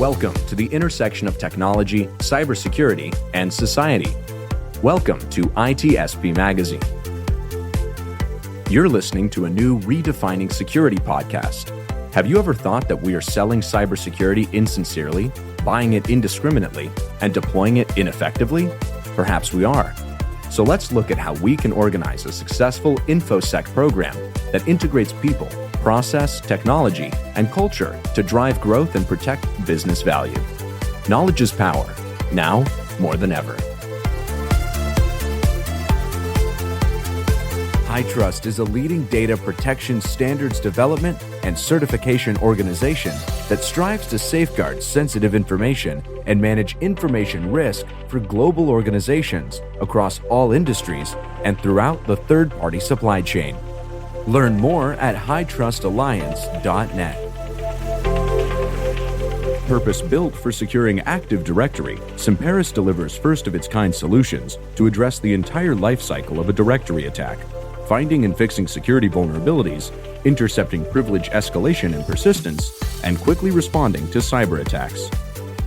Welcome to the intersection of technology, cybersecurity, and society. Welcome to ITSP Magazine. You're listening to a new Redefining Security podcast. Have you ever thought that we are selling cybersecurity insincerely, buying it indiscriminately, and deploying it ineffectively? Perhaps we are. So let's look at how we can organize a successful InfoSec program that integrates people, process, technology, and culture to drive growth and protect business value. Knowledge is power, now more than ever. HITRUST is a leading data protection standards development and certification organization that strives to safeguard sensitive information and manage information risk for global organizations across all industries and throughout the third-party supply chain. Learn more at hightrustalliance.net. Purpose-built for securing Active Directory, CyberSecurit delivers first-of-its-kind solutions to address the entire lifecycle of a directory attack, finding and fixing security vulnerabilities, intercepting privilege escalation and persistence, and quickly responding to cyber attacks.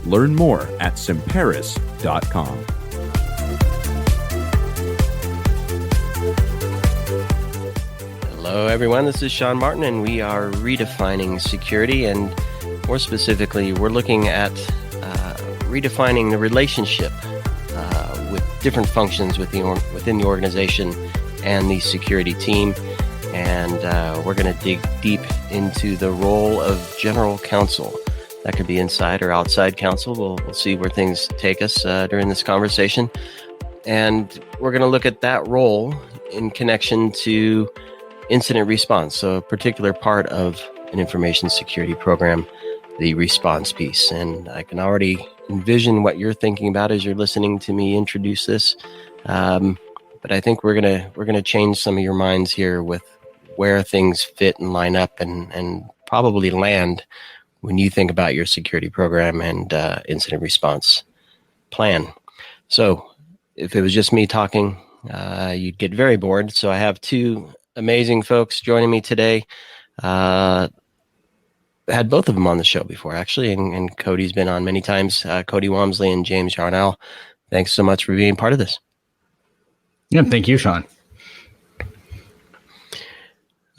Learn more at CyberSecurit.com. Hello everyone, this is Sean Martin and we are redefining security, and more specifically we're looking at redefining the relationship with different functions within the organization and the security team, and we're going to dig deep into the role of general counsel. That could be inside or outside counsel. We'll see where things take us during this conversation, and we're going to look at that role in connection to incident response, so a particular part of an information security program, the response piece. And I can already envision what you're thinking about as you're listening to me introduce this. But I think we're gonna change some of your minds here with where things fit and line up and probably land when you think about your security program and incident response plan. So if it was just me talking, you'd get very bored. So I have two amazing folks joining me today. Had both of them on the show before, actually, and Cody's been on many times. Cody Walmsley and James Yarnell. Thanks so much for being part of this. Yeah, thank you, Sean.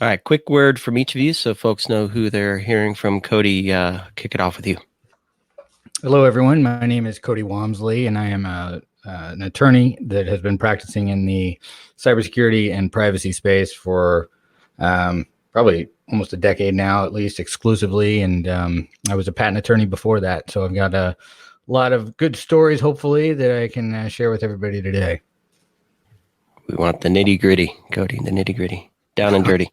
All right, quick word from each of you so folks know who they're hearing from. Cody, kick it off with you. Hello, everyone. My name is Cody Walmsley, and I am an attorney that has been practicing in the cybersecurity and privacy space for probably almost a decade now, at least exclusively. And I was a patent attorney before that. So I've got a lot of good stories, hopefully, that I can share with everybody today. We want the nitty gritty, Cody, the nitty gritty, down and dirty.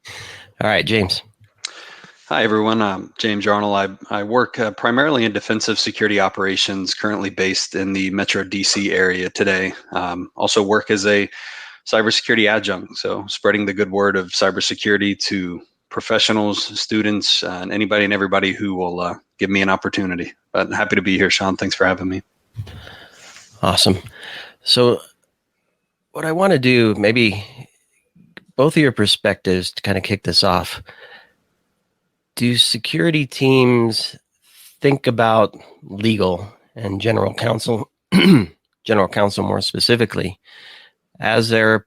All right, James. Hi, everyone. I'm James Yarnell. I work primarily in defensive security operations, currently based in the Metro DC area today. Also work as a cybersecurity adjunct, so spreading the good word of cybersecurity to professionals, students, and anybody and everybody who will give me an opportunity. But happy to be here, Sean. Thanks for having me. Awesome. So what I want to do, maybe both of your perspectives to kind of kick this off. Do security teams think about legal and general counsel more specifically, as they're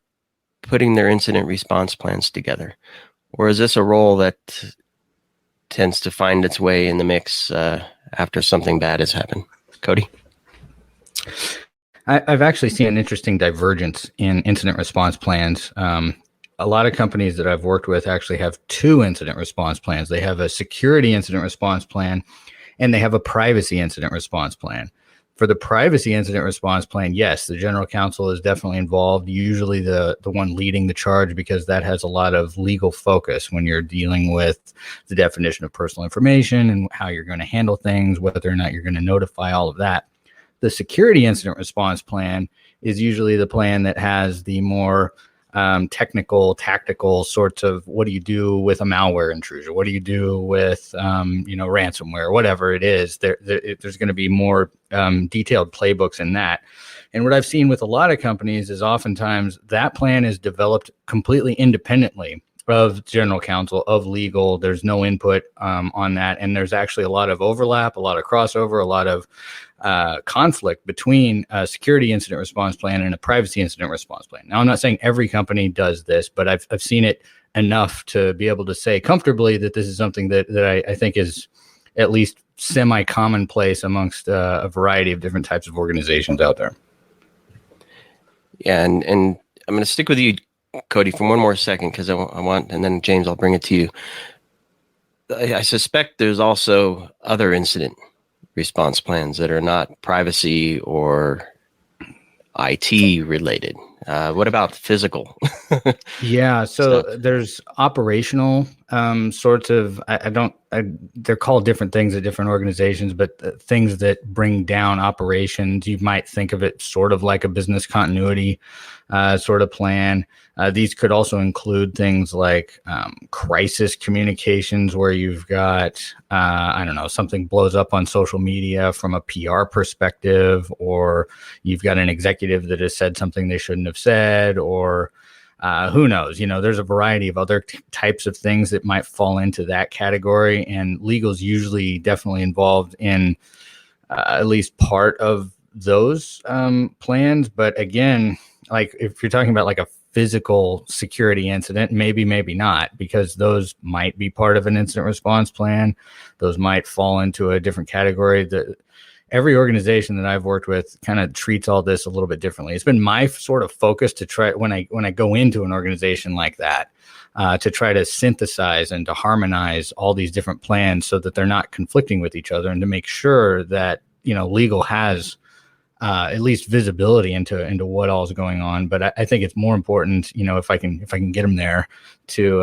putting their incident response plans together? Or is this a role that tends to find its way in the mix after something bad has happened? Cody? I've actually seen an interesting divergence in incident response plans. A lot of companies that I've worked with actually have two incident response plans. They have a security incident response plan, and they have a privacy incident response plan. For the privacy incident response plan, yes, the general counsel is definitely involved, usually the one leading the charge, because that has a lot of legal focus when you're dealing with the definition of personal information and how you're going to handle things, whether or not you're going to notify, all of that. The security incident response plan is usually the plan that has the more technical, tactical sorts of, what do you do with a malware intrusion? What do you do with, ransomware, whatever it is. There's going to be more detailed playbooks in that. And what I've seen with a lot of companies is oftentimes that plan is developed completely independently of general counsel, of legal. There's no input on that. And there's actually a lot of overlap, a lot of crossover, a lot of conflict between a security incident response plan and a privacy incident response plan. Now, I'm not saying every company does this, but I've seen it enough to be able to say comfortably that this is something that I think is at least semi-commonplace amongst a variety of different types of organizations out there. Yeah, and I'm going to stick with you, Cody, for one more second, because I want, and then James, I'll bring it to you. I suspect there's also other incident response plans that are not privacy or IT related. What about physical? Yeah, so there's operational sorts of, they're called different things at different organizations, but things that bring down operations. You might think of it sort of like a business continuity sort of plan. These could also include things like crisis communications, where you've got, something blows up on social media from a PR perspective, or you've got an executive that has said something they shouldn't have said, or who knows? There's a variety of other types of things that might fall into that category, and legal's usually definitely involved in at least part of those plans. But again, like if you're talking about like a physical security incident, maybe not, because those might be part of an incident response plan. Those might fall into a different category. Every organization that I've worked with kind of treats all this a little bit differently. It's been my sort of focus to try, when I go into an organization like that, to try to synthesize and to harmonize all these different plans so that they're not conflicting with each other, and to make sure that, legal has at least visibility into what all is going on. But I think it's more important, if I can get them there, to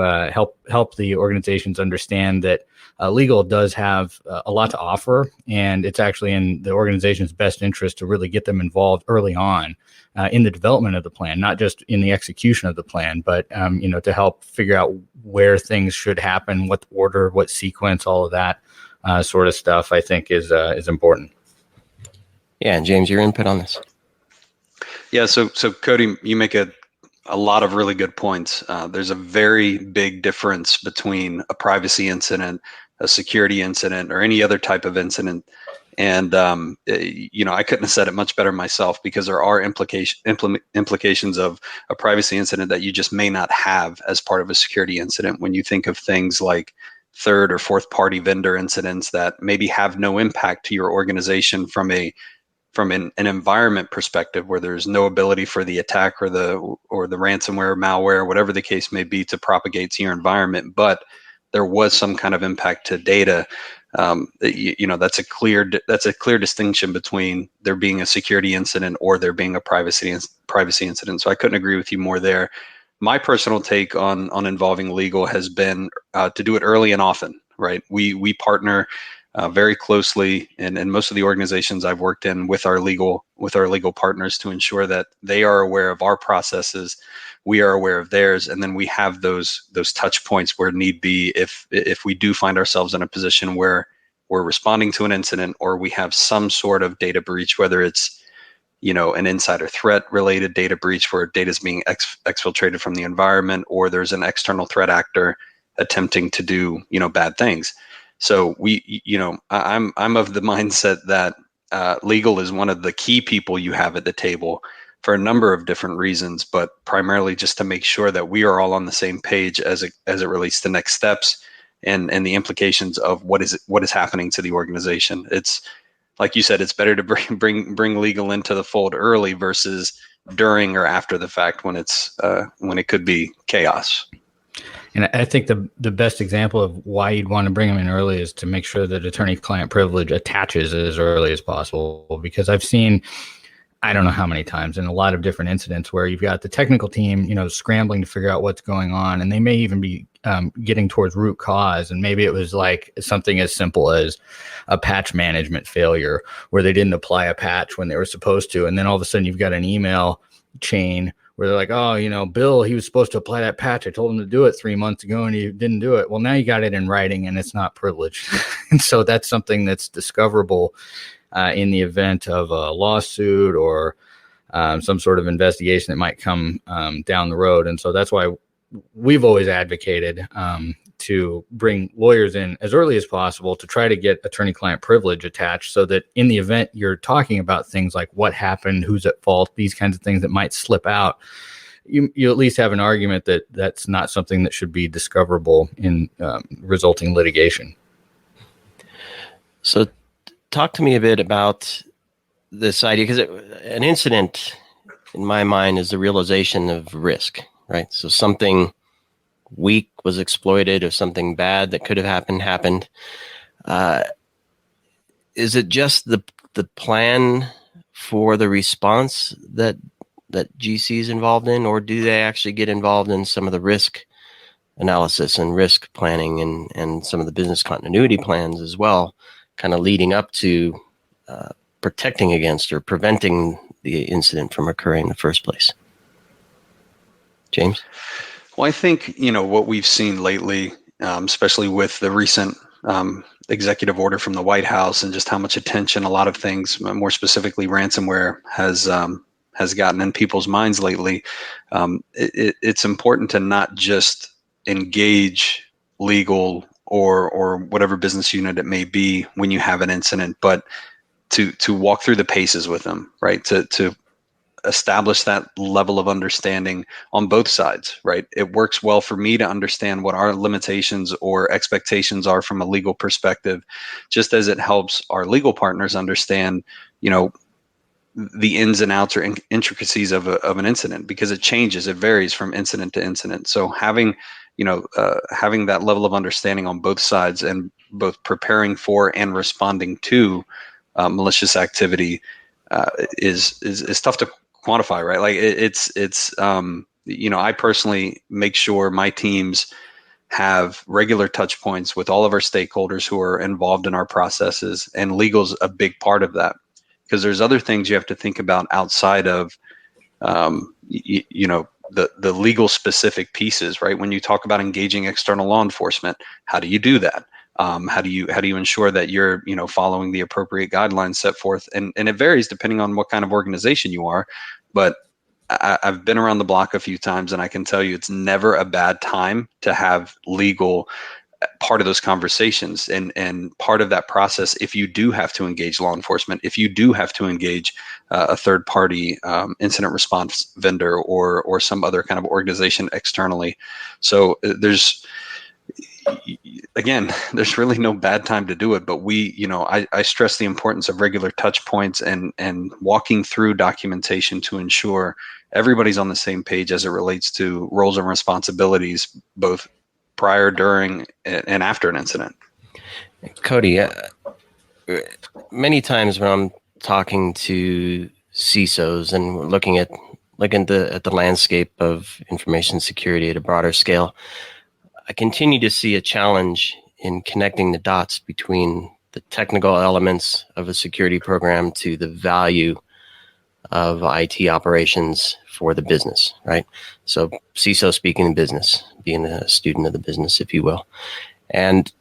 help the organizations understand that legal does have a lot to offer, and it's actually in the organization's best interest to really get them involved early on in the development of the plan, not just in the execution of the plan, but to help figure out where things should happen, what order, what sequence, all of that sort of stuff, I think is important. Yeah, and James, your input on this? Yeah, so Cody, you make a lot of really good points. There's a very big difference between a privacy incident, a security incident, or any other type of incident. And I couldn't have said it much better myself, because there are implications of a privacy incident that you just may not have as part of a security incident. When you think of things like third or fourth party vendor incidents that maybe have no impact to your organization from an environment perspective, where there's no ability for the attack or the ransomware, malware, whatever the case may be, to propagate to your environment, but there was some kind of impact to data. That's a clear distinction between there being a security incident or there being a privacy incident. So I couldn't agree with you more there. My personal take on involving legal has been to do it early and often. Right? We partner very closely, and most of the organizations I've worked in, with our legal partners, to ensure that they are aware of our processes, we are aware of theirs, and then we have those touch points where need be, if we do find ourselves in a position where we're responding to an incident, or we have some sort of data breach, whether it's an insider threat related data breach where data is being exfiltrated from the environment, or there's an external threat actor attempting to do bad things. So I'm of the mindset that legal is one of the key people you have at the table for a number of different reasons, but primarily just to make sure that we are all on the same page as it relates to next steps and the implications of what is happening to the organization. It's like you said, it's better to bring legal into the fold early versus during or after the fact, when it could be chaos. And I think the best example of why you'd want to bring them in early is to make sure that attorney-client privilege attaches as early as possible. Because I've seen, I don't know how many times, in a lot of different incidents, where you've got the technical team, scrambling to figure out what's going on, and they may even be getting towards root cause. And maybe it was like something as simple as a patch management failure, where they didn't apply a patch when they were supposed to, and then all of a sudden you've got an email chain where they're like, oh, Bill, he was supposed to apply that patch. I told him to do it 3 months ago and he didn't do it. Well, now you got it in writing and it's not privileged. And so that's something that's discoverable in the event of a lawsuit or some sort of investigation that might come down the road. And so that's why we've always advocated to bring lawyers in as early as possible to try to get attorney-client privilege attached, so that in the event you're talking about things like what happened, who's at fault, these kinds of things that might slip out, you at least have an argument that that's not something that should be discoverable in resulting litigation. So talk to me a bit about this idea, because an incident, in my mind, is the realization of risk, right? So something weak was exploited, or something bad that could have happened. Is it just the plan for the response that GC is involved in, or do they actually get involved in some of the risk analysis and risk planning and some of the business continuity plans as well, kind of leading up to protecting against or preventing the incident from occurring in the first place? James? Well, I think, what we've seen lately, especially with the recent executive order from the White House and just how much attention a lot of things, more specifically ransomware, has gotten in people's minds lately, it's important to not just engage legal or whatever business unit it may be when you have an incident, but to walk through the paces with them, right? To establish that level of understanding on both sides, right? It works well for me to understand what our limitations or expectations are from a legal perspective, just as it helps our legal partners understand, the ins and outs or intricacies of an incident, because it changes, it varies from incident to incident. So having that level of understanding on both sides, and both preparing for and responding to malicious activity is tough to quantify, right? Like it's I personally make sure my teams have regular touch points with all of our stakeholders who are involved in our processes, and legal's a big part of that, because there's other things you have to think about outside of the legal specific pieces, right? When you talk about engaging external law enforcement, how do you do that? How do you ensure that you're following the appropriate guidelines set forth? And it varies depending on what kind of organization you are. But I've been around the block a few times, and I can tell you it's never a bad time to have legal part of those conversations and part of that process. If you do have to engage law enforcement, if you do have to engage a third party incident response vendor or some other kind of organization externally. So there's really no bad time to do it, but I stress the importance of regular touch points and walking through documentation to ensure everybody's on the same page as it relates to roles and responsibilities, both prior, during, and after an incident. Cody, many times when I'm talking to CISOs and we're looking at the landscape of information security at a broader scale, I continue to see a challenge in connecting the dots between the technical elements of a security program to the value of IT operations for the business, right? So CISO speaking in business, being a student of the business, if you will. And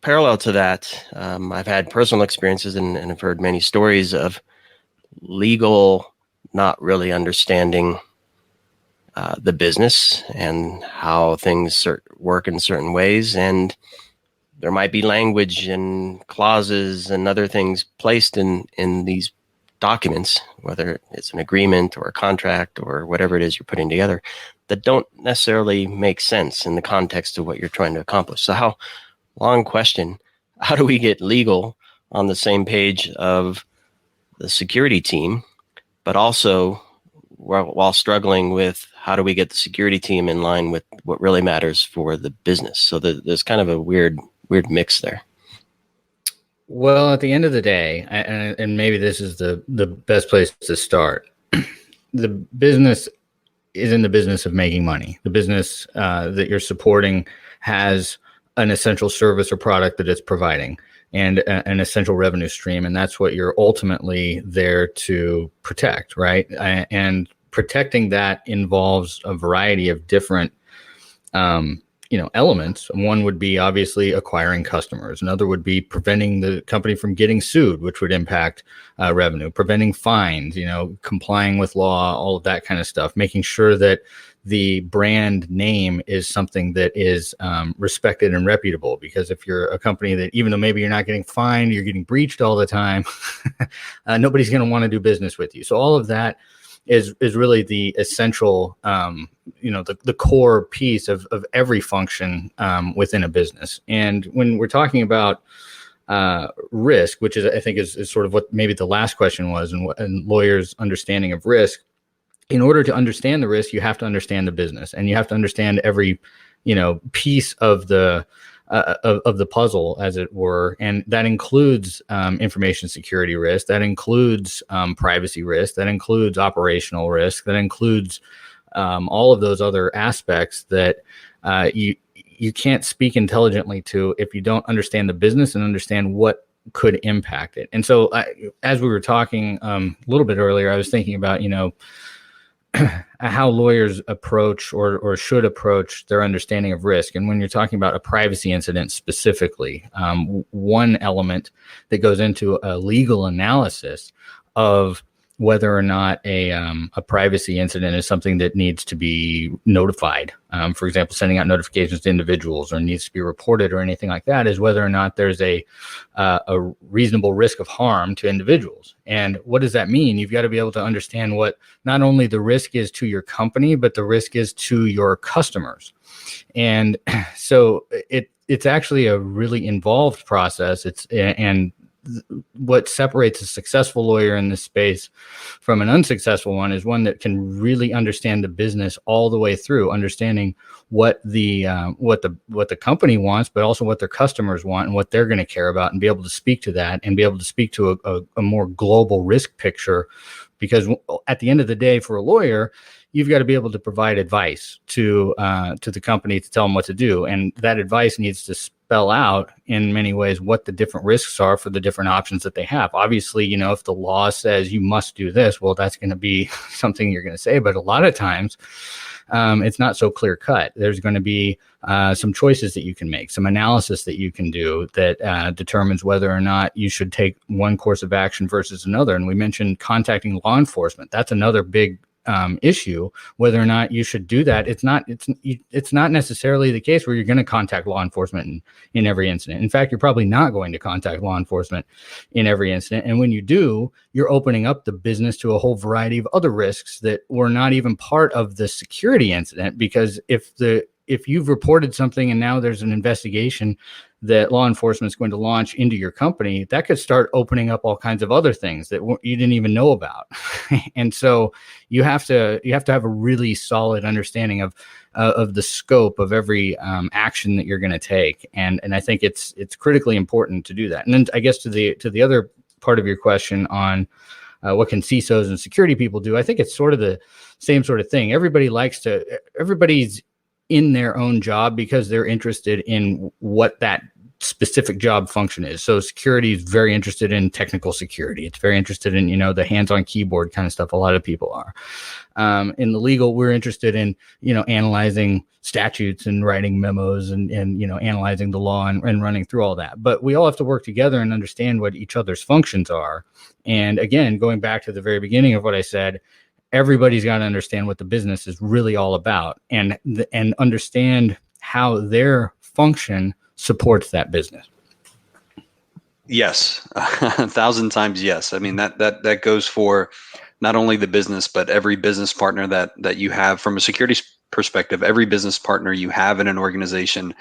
parallel to that, I've had personal experiences and I've heard many stories of legal not really understanding the business and how things work in certain ways. And there might be language and clauses and other things placed in these documents, whether it's an agreement or a contract or whatever it is you're putting together, that don't necessarily make sense in the context of what you're trying to accomplish. So long question, how do we get legal on the same page of the security team, but also while struggling with how do we get the security team in line with what really matters for the business? So there's kind of a weird mix there. Well, at the end of the day, and maybe this is the best place to start, the business is in the business of making money. The business that you're supporting has an essential service or product that it's providing and an essential revenue stream. And that's what you're ultimately there to protect, right? And protecting that involves a variety of different elements. One would be obviously acquiring customers. Another would be preventing the company from getting sued, which would impact revenue, preventing fines, complying with law, all of that kind of stuff, making sure that the brand name is something that is respected and reputable. Because if you're a company that, even though maybe you're not getting fined, you're getting breached all the time, nobody's going to want to do business with you. So all of that is really the essential, the core piece of every function within a business. And when we're talking about risk, which is, I think, is sort of what maybe the last question was, and lawyers' understanding of risk. In order to understand the risk, you have to understand the business, and you have to understand every, piece of the puzzle, as it were. And that includes information security risk, that includes privacy risk, that includes operational risk, that includes all of those other aspects that you can't speak intelligently to if you don't understand the business and understand what could impact it. And so as we were talking a little bit earlier, I was thinking about, how lawyers approach or should approach their understanding of risk. And when you're talking about a privacy incident specifically, one element that goes into a legal analysis of whether or not a privacy incident is something that needs to be notified. For example, sending out notifications to individuals or needs to be reported or anything like that, is whether or not there's a reasonable risk of harm to individuals. And what does that mean? You've got to be able to understand what not only the risk is to your company, but the risk is to your customers. And so it's actually a really involved process. And what separates a successful lawyer in this space from an unsuccessful one is one that can really understand the business all the way through, understanding what the company wants, but also what their customers want and what they're going to care about, and be able to speak to that and be able to speak to a more global risk picture. Because at the end of the day, for a lawyer, you've got to be able to provide advice to the company to tell them what to do, and that advice needs to spell out in many ways what the different risks are for the different options that they have. Obviously, if the law says you must do this, well, that's going to be something you're going to say. But a lot of times, it's not so clear cut. There's going to be some choices that you can make, some analysis that you can do that determines whether or not you should take one course of action versus another. And we mentioned contacting law enforcement. That's another big issue, whether or not you should do that. It's not necessarily the case where you're going to contact law enforcement in every incident. In fact, you're probably not going to contact law enforcement in every incident. And when you do, you're opening up the business to a whole variety of other risks that were not even part of the security incident. Because if you've reported something and now there's an investigation that law enforcement is going to launch into your company, that could start opening up all kinds of other things that you didn't even know about. And so you have to have a really solid understanding of the scope of every action that you're going to take. And I think it's critically important to do that. And then I guess to the other part of your question on what can CISOs and security people do, I think it's sort of the same sort of thing. Everybody's in their own job because they're interested in what that specific job function is. So security is very interested in technical security. It's very interested in, the hands-on keyboard kind of stuff. A lot of people are. In the legal, we're interested in, analyzing statutes and writing memos and analyzing the law and running through all that. But we all have to work together and understand what each other's functions are. And again, going back to the very beginning of what I said, everybody's got to understand what the business is really all about and understand how their function supports that business. Yes, 1,000 times yes. I mean, that goes for not only the business, but every business partner that you have from a security perspective. Every business partner you have in an organization,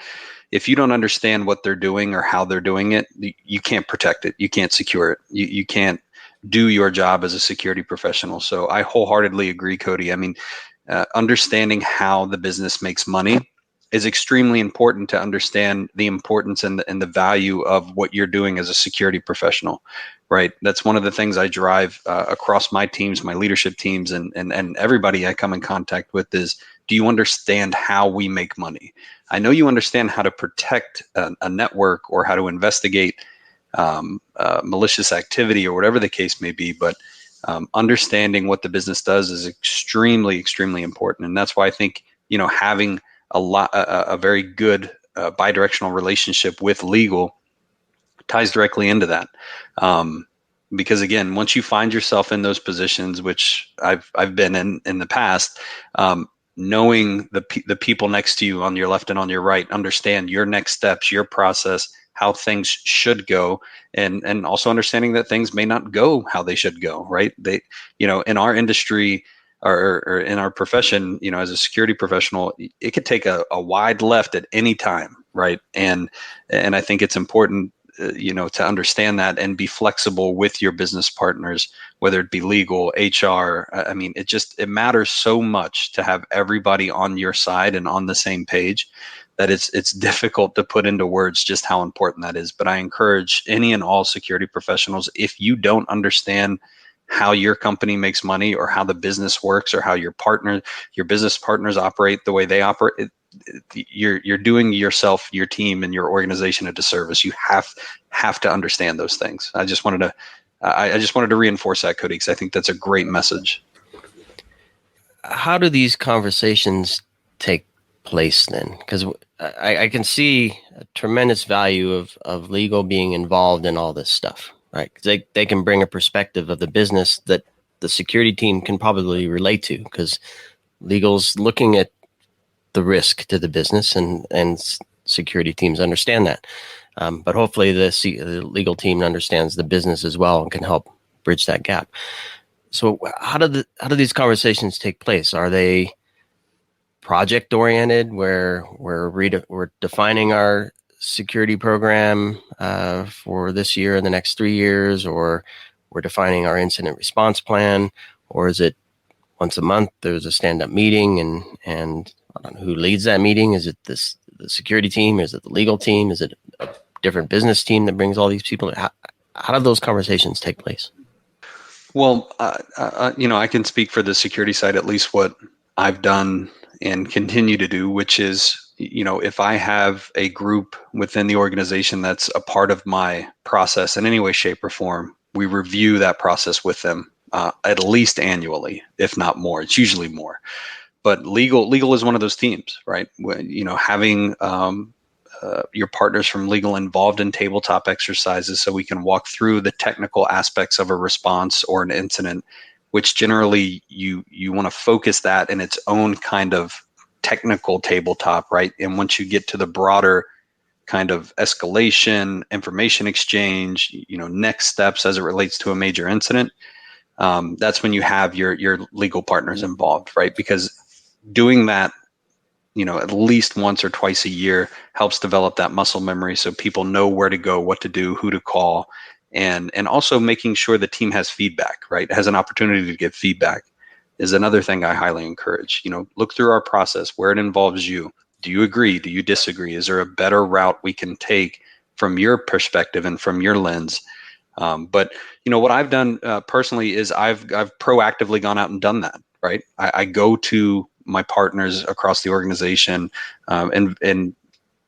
if you don't understand what they're doing or how they're doing it, you can't protect it. You can't secure it. You can't do your job as a security professional. So I wholeheartedly agree, Cody. I mean, understanding how the business makes money is extremely important to understand the importance and the value of what you're doing as a security professional, right? That's one of the things I drive across my teams, my leadership teams, and everybody I come in contact with is, do you understand how we make money? I know you understand how to protect a network or how to investigate malicious activity or whatever the case may be, but understanding what the business does is extremely, extremely important. And that's why I think, having a very good bidirectional relationship with legal ties directly into that. Because again, once you find yourself in those positions, which I've been in the past, knowing the people next to you on your left and on your right understand your next steps, your process, how things should go, and also understanding that things may not go how they should go, right? They, in our industry or in our profession, as a security professional, it could take a wide left at any time, right? And I think it's important, to understand that and be flexible with your business partners, whether it be legal, HR. I mean, it matters so much to have everybody on your side and on the same page that it's difficult to put into words just how important that is. But I encourage any and all security professionals, if you don't understand how your company makes money or how the business works or how your business partners operate the way they operate, you're doing yourself, your team, and your organization a disservice. You have to understand those things. I just wanted to reinforce that, Cody, because I think that's a great message. How do these conversations take place then? Because I can see a tremendous value of legal being involved in all this stuff, right? Because they can bring a perspective of the business that the security team can probably relate to, because legal's looking at the risk to the business, and security teams understand that. But hopefully the legal team understands the business as well and can help bridge that gap. So how do these conversations take place? Are they project oriented, where we're defining our security program for this year and the next 3 years, or we're defining our incident response plan, or is it once a month there's a stand-up meeting, and I don't know who leads that meeting? Is it the security team? Is it the legal team? Is it a different business team that brings all these people? How do those conversations take place? Well, I can speak for the security side, at least what I've done and continue to do, which is, if I have a group within the organization that's a part of my process in any way, shape, or form, we review that process with them at least annually, if not more. It's usually more. But legal is one of those teams, right? Having your partners from legal involved in tabletop exercises so we can walk through the technical aspects of a response or an incident, which generally you want to focus that in its own kind of technical tabletop, right? And once you get to the broader kind of escalation, information exchange, next steps as it relates to a major incident, that's when you have your legal partners involved, right? Because doing that, at least once or twice a year helps develop that muscle memory, so people know where to go, what to do, who to call, and also making sure the team has feedback, right? Has an opportunity to give feedback is another thing I highly encourage. Look through our process where it involves you. Do you agree? Do you disagree? Is there a better route we can take from your perspective and from your lens? But what I've done personally is I've proactively gone out and done that, right? I go to my partners across the organization and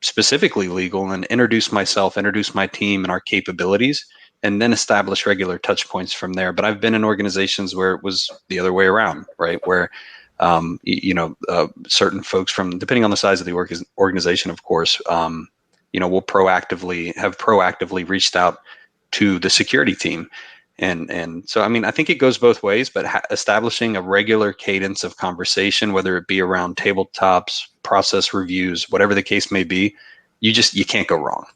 specifically legal, and introduce myself, introduce my team and our capabilities, and then establish regular touch points from there. But I've been in organizations where it was the other way around, right? Where certain folks from, depending on the size of the organization, of course, will proactively reached out to the security team. And so, I think it goes both ways, but establishing a regular cadence of conversation, whether it be around tabletops, process reviews, whatever the case may be, you can't go wrong.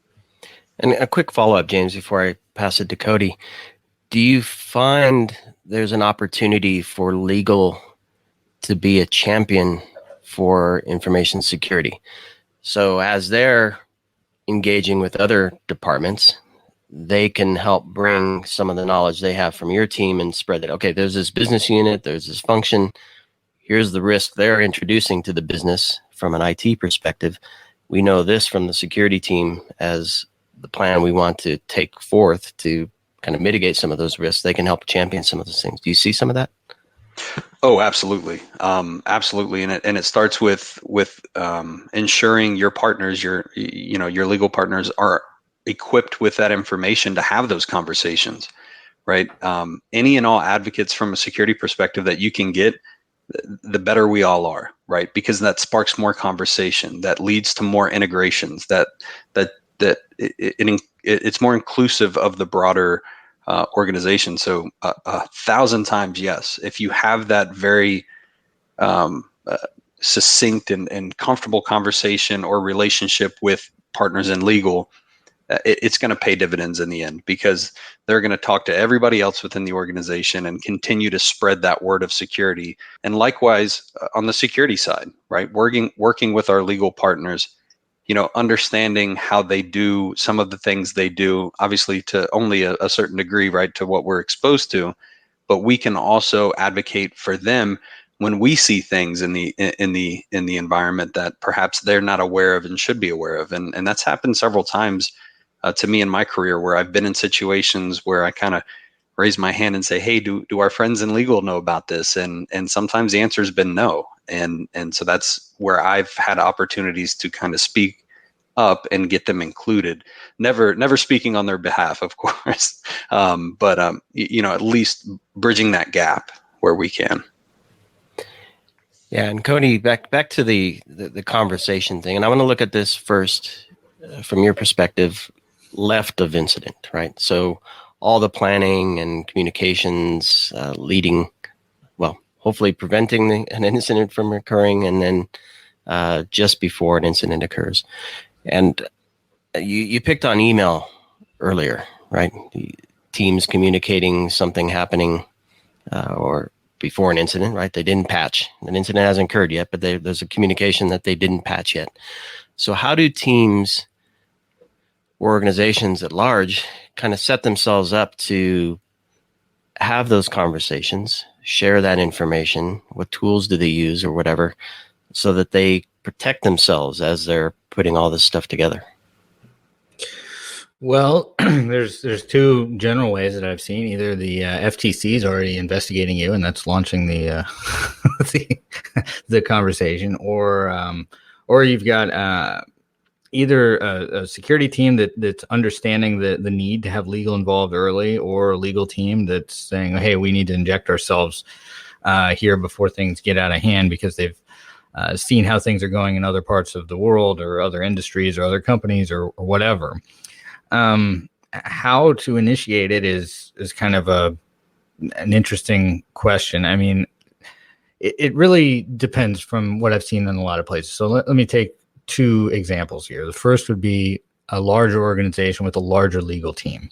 And a quick follow-up, James, before I pass it to Cody. Do you find there's an opportunity for legal to be a champion for information security? So as they're engaging with other departments, they can help bring some of the knowledge they have from your team and spread it. Okay, there's this business unit, there's this function. Here's the risk they're introducing to the business from an IT perspective. We know this from the security team as the plan we want to take forth to kind of mitigate some of those risks. They can help champion some of those things. Do you see some of that? Oh, absolutely. Absolutely. And it starts with ensuring your partners, your legal partners are equipped with that information to have those conversations, right? Any and all advocates from a security perspective that you can get, the better we all are, right? Because that sparks more conversation, that leads to more integrations, it's more inclusive of the broader organization. So 1,000 times yes, if you have that very succinct and comfortable conversation or relationship with partners in legal, it's going to pay dividends in the end, because they're going to talk to everybody else within the organization and continue to spread that word of security. And likewise, on the security side, right? Working with our legal partners, understanding how they do some of the things they do, obviously to only a certain degree, right, to what we're exposed to, but we can also advocate for them when we see things in the environment that perhaps they're not aware of and should be aware of. And that's happened several times to me in my career, where I've been in situations where I kind of raise my hand and say, hey, do our friends in legal know about this? And sometimes the answer has been no. And so that's where I've had opportunities to kind of speak up and get them included. Never speaking on their behalf, of course, but at least bridging that gap where we can. Yeah, and Cody, back to the conversation thing, and I want to look at this first from your perspective, left of incident, right? So all the planning and communications leading, well, hopefully preventing an incident from occurring, and then just before an incident occurs. And you picked on email earlier, right? The teams communicating something happening or before an incident, right? They didn't patch. An incident hasn't occurred yet, but there's a communication that they didn't patch yet. So how do teams or organizations at large kind of set themselves up to have those conversations, share that information? What tools do they use or whatever, so that they protect themselves as they're putting all this stuff together? Well, there's two general ways that I've seen. Either the FTC is already investigating you, and that's launching the the conversation, or you've got either a security team that's understanding the need to have legal involved early, or a legal team that's saying, hey, we need to inject ourselves here before things get out of hand, because they've seen how things are going in other parts of the world or other industries or other companies or whatever. How to initiate it is kind of an interesting question. I mean, it really depends from what I've seen in a lot of places. So let me take two examples here. The first would be a larger organization with a larger legal team.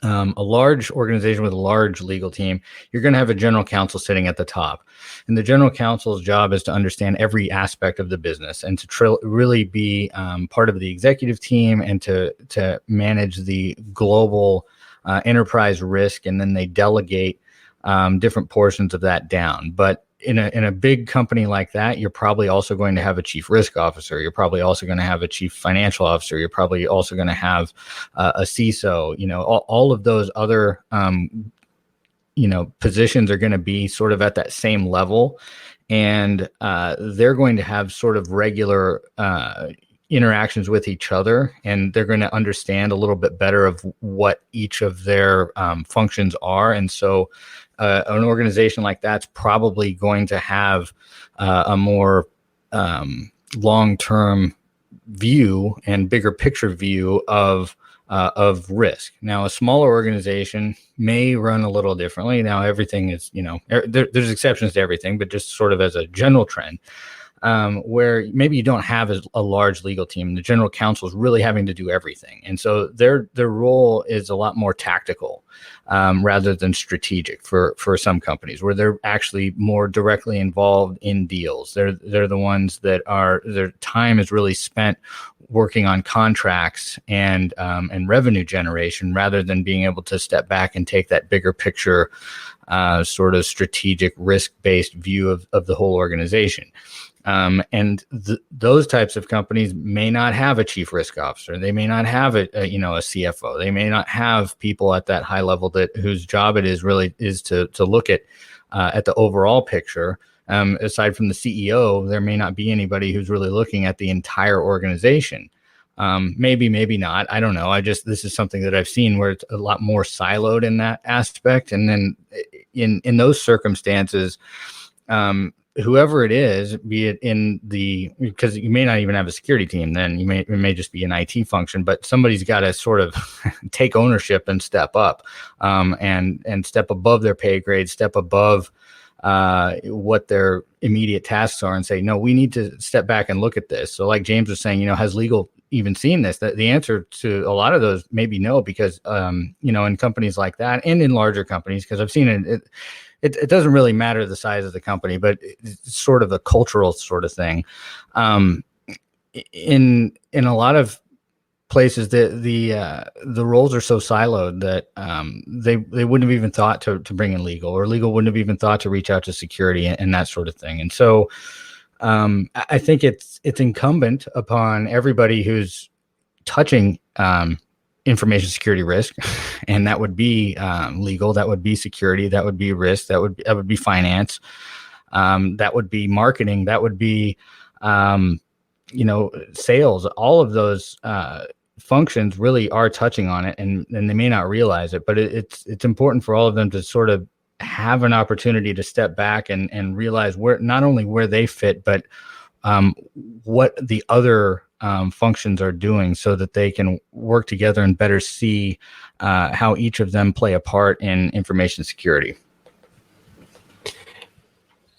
A large organization with a large legal team, you're going to have a general counsel sitting at the top. And the general counsel's job is to understand every aspect of the business and to really be part of the executive team and to manage the global enterprise risk. And then they delegate different portions of that down. But in a big company like that, you're probably also going to have a chief risk officer. You're probably also going to have a chief financial officer. You're probably also going to have a CISO. All of those other positions are going to be sort of at that same level, and they're going to have sort of regular interactions with each other, and they're going to understand a little bit better of what each of their functions are. And so an organization like that's probably going to have a more long-term view and bigger picture view of risk. Now, a smaller organization may run a little differently. Now, everything is, there's exceptions to everything, but just sort of as a general trend, where maybe you don't have a large legal team. The general counsel is really having to do everything. And so their role is a lot more tactical rather than strategic for some companies, where they're actually more directly involved in deals. They're the ones that their time is really spent working on contracts and revenue generation, rather than being able to step back and take that bigger picture sort of strategic risk-based view of the whole organization. And those types of companies may not have a chief risk officer. They may not have a CFO. They may not have people at that high level whose job it is to look at the overall picture. Aside from the CEO, there may not be anybody who's really looking at the entire organization. Maybe not. I don't know. This is something that I've seen where it's a lot more siloed in that aspect. And then in those circumstances, whoever it is, be it because you may not even have a security team, then it may just be an IT function, but somebody's got to sort of take ownership and step up, and step above their pay grade, step above what their immediate tasks are, and say, no, we need to step back and look at this. So like James was saying, has legal even seen this? The answer to a lot of those may be no, because in companies like that, and in larger companies, because I've seen it doesn't really matter the size of the company, but it's sort of a cultural sort of thing. In a lot of places, the roles are so siloed that they wouldn't have even thought to bring in legal, or legal wouldn't have even thought to reach out to security and that sort of thing. And so I think it's incumbent upon everybody who's touching information security risk, and that would be legal, that would be security, that would be risk, that would be finance, that would be marketing, that would be sales. All of those functions really are touching on it, and they may not realize it, but it's important for all of them to sort of have an opportunity to step back and realize not only where they fit, but what the other functions are doing, so that they can work together and better see how each of them play a part in information security.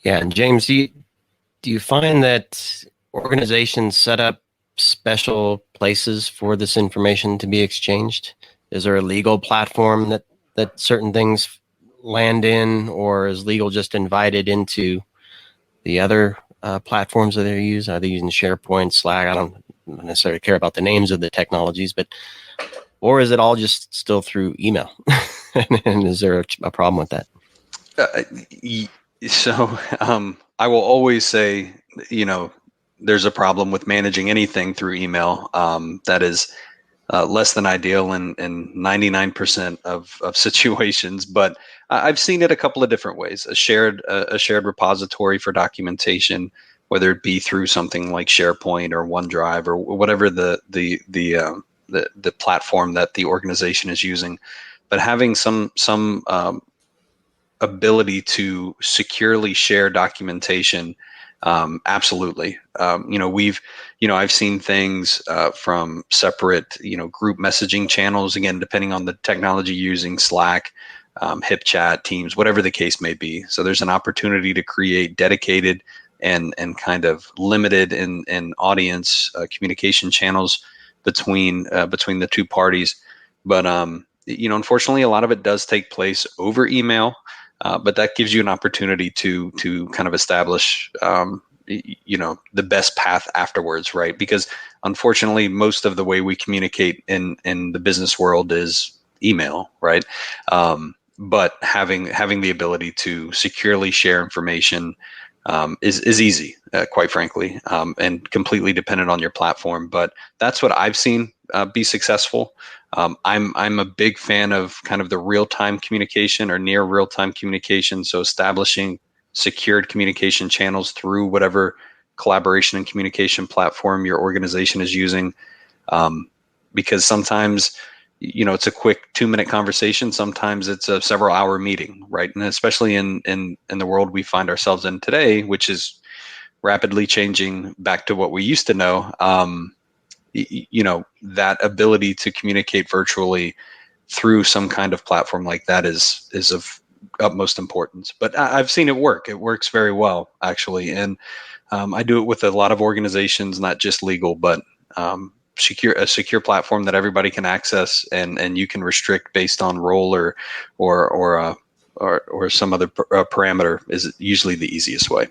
Yeah, and James, do you find that organizations set up special places for this information to be exchanged? Is there a legal platform that certain things land in, or is legal just invited into the other platforms that they use? Are they using SharePoint, Slack? I don't necessarily care about the names of the technologies, or is it all just still through email? And is there a problem with that? I will always say, there's a problem with managing anything through email. That is less than ideal in 99% of situations, but I've seen it a couple of different ways. A shared repository for documentation, whether it be through something like SharePoint or OneDrive or whatever the platform that the organization is using, but having some ability to securely share documentation. Absolutely. I've seen things from separate, group messaging channels, again, depending on the technology using, Slack, HipChat, Teams, whatever the case may be. So there's an opportunity to create dedicated and kind of limited in audience communication channels between the two parties. But unfortunately, a lot of it does take place over email. But that gives you an opportunity to kind of establish, the best path afterwards, right? Because unfortunately, most of the way we communicate in the business world is email, right? But having the ability to securely share information is easy, quite frankly, and completely dependent on your platform. But that's what I've seen be successful. I'm a big fan of kind of the real-time communication or near real-time communication. So establishing secured communication channels through whatever collaboration and communication platform your organization is using. Because sometimes, it's a quick 2-minute conversation. Sometimes it's a several-hour meeting, right? And especially in the world we find ourselves in today, which is rapidly changing back to what we used to know. That ability to communicate virtually through some kind of platform like that is of utmost importance. But I've seen it work. It works very well, actually. And I do it with a lot of organizations, not just legal, but a secure platform that everybody can access and you can restrict based on role or some other parameter is usually the easiest way.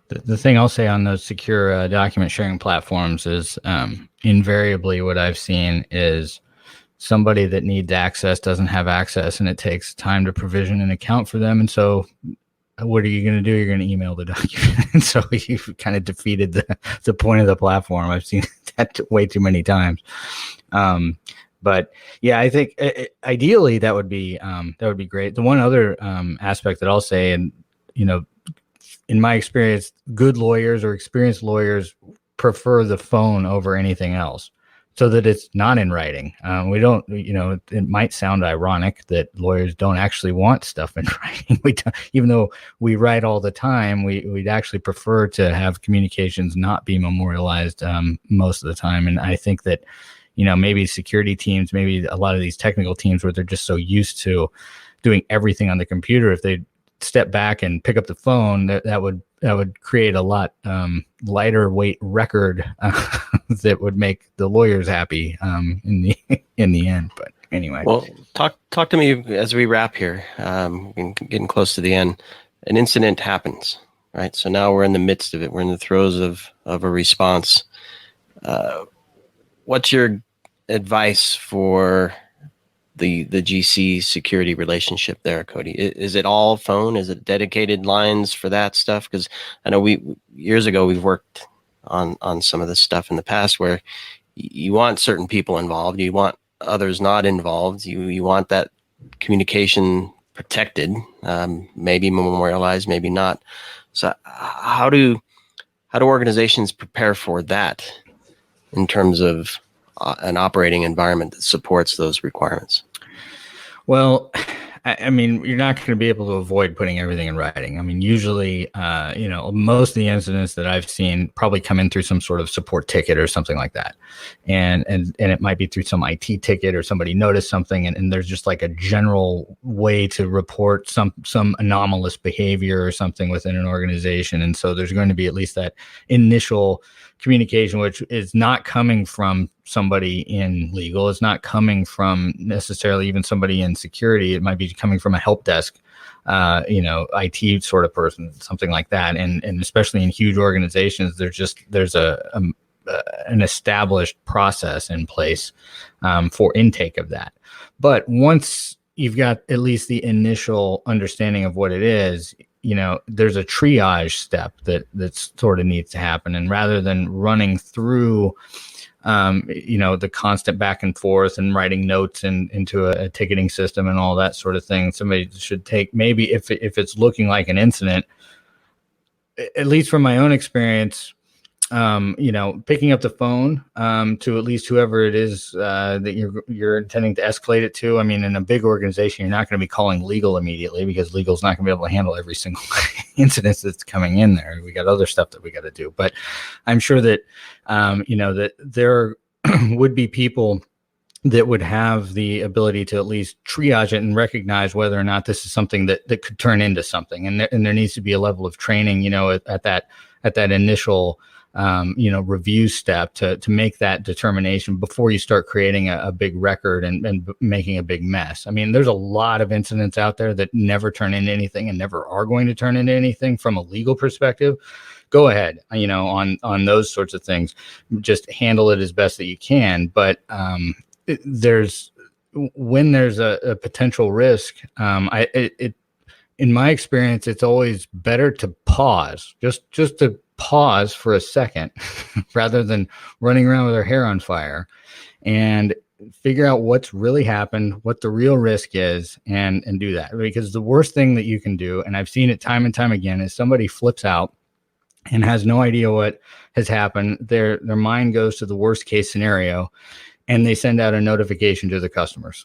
The thing I'll say on those secure document sharing platforms is invariably what I've seen is somebody that needs access doesn't have access, and it takes time to provision an account for them. And so what are you going to do? You're going to email the document. And so you've kind of defeated the point of the platform. I've seen that way too many times. But yeah, I think ideally that would be great. The one other aspect that I'll say, and in my experience, good lawyers or experienced lawyers prefer the phone over anything else. so that it's not in writing. We don't, it might sound ironic that lawyers don't actually want stuff in writing. Even though we write all the time, we'd actually prefer to have communications not be memorialized most of the time. And I think that, maybe security teams, maybe a lot of these technical teams where they're just so used to doing everything on the computer, if they step back and pick up the phone, that would create a lot lighter weight record that would make the lawyers happy in the end. But anyway, well, talk to me as we wrap here. Getting close to the end. An incident happens, right? So now we're in the midst of it. We're in the throes of a response. What's your advice for the GC security relationship there, Cody? Is it all phone? Is it dedicated lines for that stuff? Because I know years ago we've worked on some of this stuff in the past where you want certain people involved, you want others not involved, you want that communication protected, maybe memorialized, maybe not. So how do organizations prepare for that in terms of an operating environment that supports those requirements? Well, I mean, you're not going to be able to avoid putting everything in writing. I mean, usually, most of the incidents that I've seen probably come in through some sort of support ticket or something like that. And it might be through some IT ticket or somebody noticed something and there's just like a general way to report some anomalous behavior or something within an organization. And so there's going to be at least that initial communication, which is not coming from somebody in legal. It's not coming from necessarily even somebody in security. It might be coming from a help desk, IT sort of person, something like that. And especially in huge organizations, there's an established process in place for intake of that. But once you've got at least the initial understanding of what it is, there's a triage step that sort of needs to happen. And rather than running through, the constant back and forth and writing notes into a ticketing system and all that sort of thing, somebody should take, maybe if it's looking like an incident, at least from my own experience, picking up the phone to at least whoever it is that you're intending to escalate it to. I mean, in a big organization, you're not going to be calling legal immediately because legal's not going to be able to handle every single incident that's coming in there. We got other stuff that we got to do. But I'm sure that, that there would be people that would have the ability to at least triage it and recognize whether or not this is something that could turn into something. And there needs to be a level of training, at that initial review step to make that determination before you start creating a big record and making a big mess. I mean, there's a lot of incidents out there that never turn into anything and never are going to turn into anything from a legal perspective. Go ahead, on those sorts of things, just handle it as best that you can. But when there's a potential risk, in my experience, it's always better to pause, just to pause for a second rather than running around with our hair on fire and figure out what's really happened, what the real risk is, and do that. Because the worst thing that you can do, and I've seen it time and time again, is somebody flips out and has no idea what has happened. Their mind goes to the worst case scenario and they send out a notification to the customers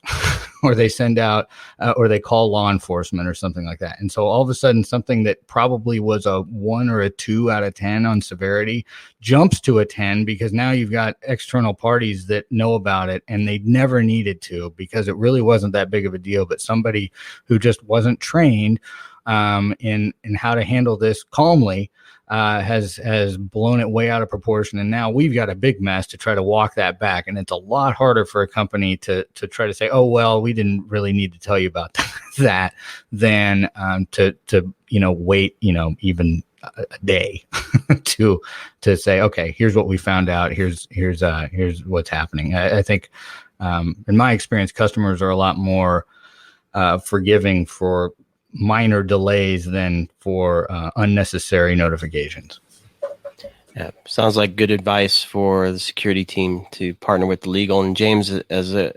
or they send out or they call law enforcement or something like that. And so all of a sudden, something that probably was a 1 or a 2 out of 10 on severity jumps to a 10 because now you've got external parties that know about it and they never needed to because it really wasn't that big of a deal. But somebody who just wasn't trained in how to handle this calmly has blown it way out of proportion. And now we've got a big mess to try to walk that back. And it's a lot harder for a company to try to say, oh, well, we didn't really need to tell you about that than to wait, even a day to say, okay, here's what we found out. Here's what's happening. I think in my experience, customers are a lot more forgiving for minor delays than for unnecessary notifications. Yeah, sounds like good advice for the security team to partner with the legal. And James, as a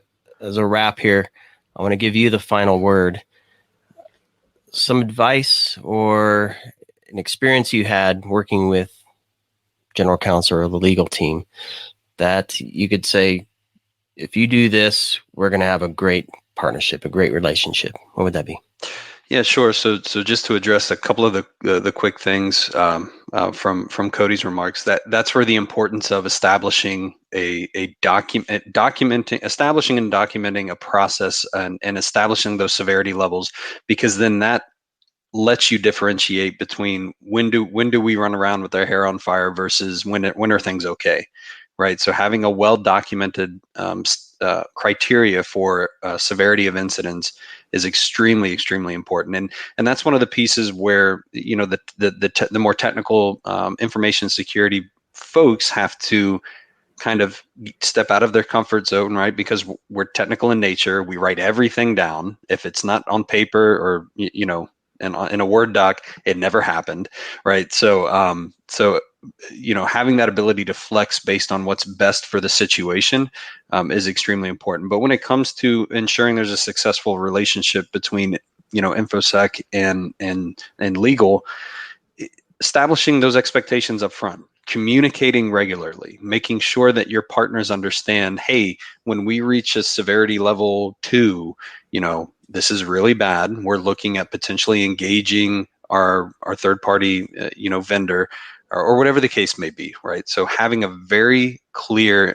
wrap here, I want to give you the final word. Some advice or an experience you had working with general counsel or the legal team that you could say, if you do this, we're going to have a great partnership, a great relationship? What would that be? Yeah, sure. So just to address a couple of the quick things from Cody's remarks, that's where the importance of establishing establishing and documenting a process and establishing those severity levels, because then that lets you differentiate between when do we run around with our hair on fire versus when are things okay, right? So having a well documented criteria for severity of incidents is extremely important, and that's one of the pieces where the more technical information security folks have to kind of step out of their comfort zone, right? Because we're technical in nature. We write everything down. If it's not on paper or in a Word doc, it never happened, right? So having that ability to flex based on what's best for the situation is extremely important. But when it comes to ensuring there's a successful relationship between InfoSec and legal, establishing those expectations up front, communicating regularly, making sure that your partners understand, hey, when we reach a severity level 2, this is really bad. We're looking at potentially engaging our third party, vendor, or whatever the case may be, right? So having a very clear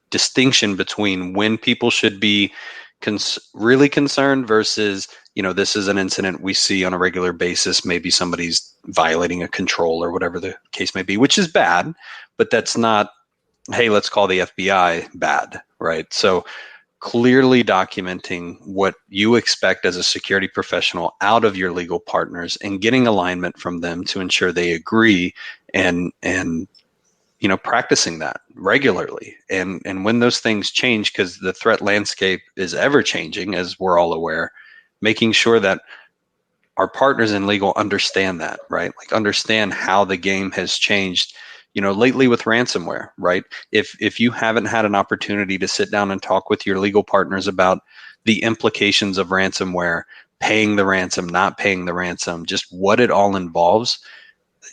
distinction between when people should be really concerned versus, this is an incident we see on a regular basis. Maybe somebody's violating a control or whatever the case may be, which is bad, but that's not, hey, let's call the FBI bad, right? So clearly documenting what you expect as a security professional out of your legal partners and getting alignment from them to ensure they agree, and practicing that regularly. And when those things change, because the threat landscape is ever changing, as we're all aware, making sure that our partners in legal understand that, right? Like understand how the game has changed, lately with ransomware, right? If you haven't had an opportunity to sit down and talk with your legal partners about the implications of ransomware, paying the ransom, not paying the ransom, just what it all involves,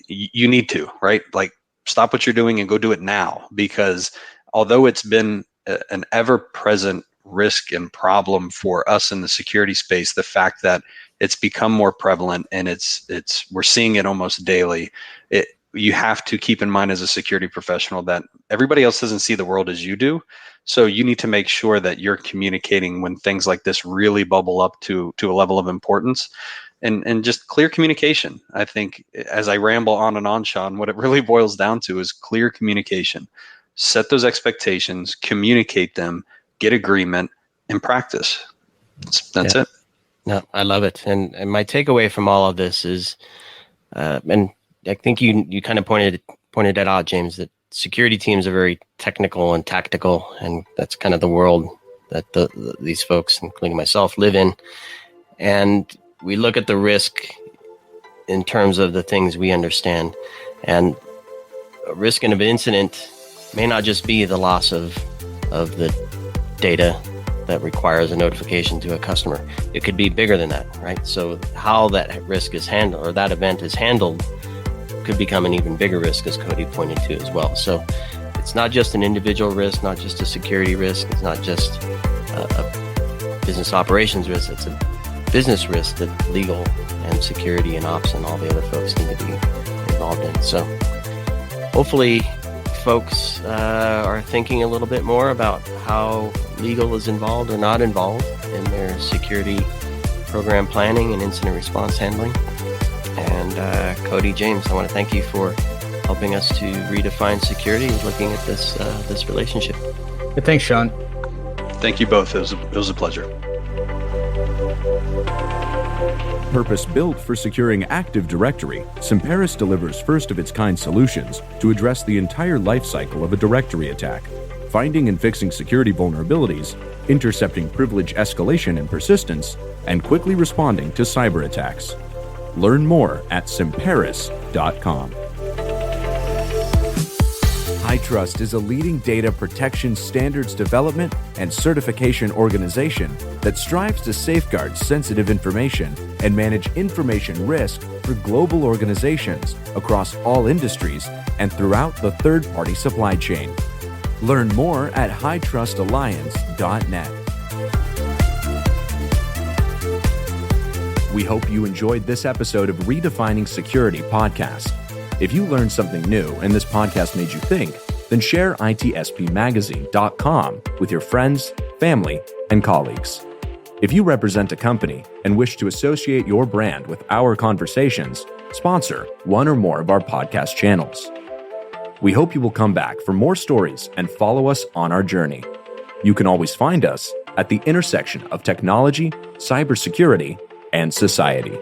you need to, right? Like stop what you're doing and go do it now, because although it's been an ever-present risk and problem for us in the security space, the fact that it's become more prevalent and we're seeing it almost daily, you have to keep in mind as a security professional that everybody else doesn't see the world as you do. So you need to make sure that you're communicating when things like this really bubble up to a level of importance, and just clear communication. I think as I ramble on and on, Sean, what it really boils down to is clear communication. Set those expectations, communicate them, get agreement, and practice. That's it. No, I love it. And my takeaway from all of this is, and I think you kind of pointed that out, James, that security teams are very technical and tactical, and that's kind of the world that these folks, including myself, live in. And we look at the risk in terms of the things we understand. And a risk in an incident may not just be the loss of the data that requires a notification to a customer. It could be bigger than that, right? So how that risk is handled, or that event is handled, could become an even bigger risk, as Cody pointed to as well. So it's not just an individual risk, not just a security risk. It's not just a business operations risk. It's a business risk that legal and security and ops and all the other folks need to be involved in. So hopefully folks are thinking a little bit more about how legal is involved or not involved in their security program planning and incident response handling. And Cody, James, I want to thank you for helping us to redefine security and looking at this relationship. Yeah, thanks, Sean. Thank you both. It was a pleasure. Purpose-built for securing Active Directory, CyberSecurit delivers first-of-its-kind solutions to address the entire lifecycle of a directory attack, finding and fixing security vulnerabilities, intercepting privilege escalation and persistence, and quickly responding to cyber attacks. Learn more at CyberSecurit.com. HITRUST is a leading data protection standards development and certification organization that strives to safeguard sensitive information and manage information risk for global organizations across all industries and throughout the third-party supply chain. Learn more at hightrustalliance.net. We hope you enjoyed this episode of Redefining Security podcast. If you learned something new and this podcast made you think, then share itspmagazine.com with your friends, family, and colleagues. If you represent a company and wish to associate your brand with our conversations, sponsor one or more of our podcast channels. We hope you will come back for more stories and follow us on our journey. You can always find us at the intersection of technology, cybersecurity, and society.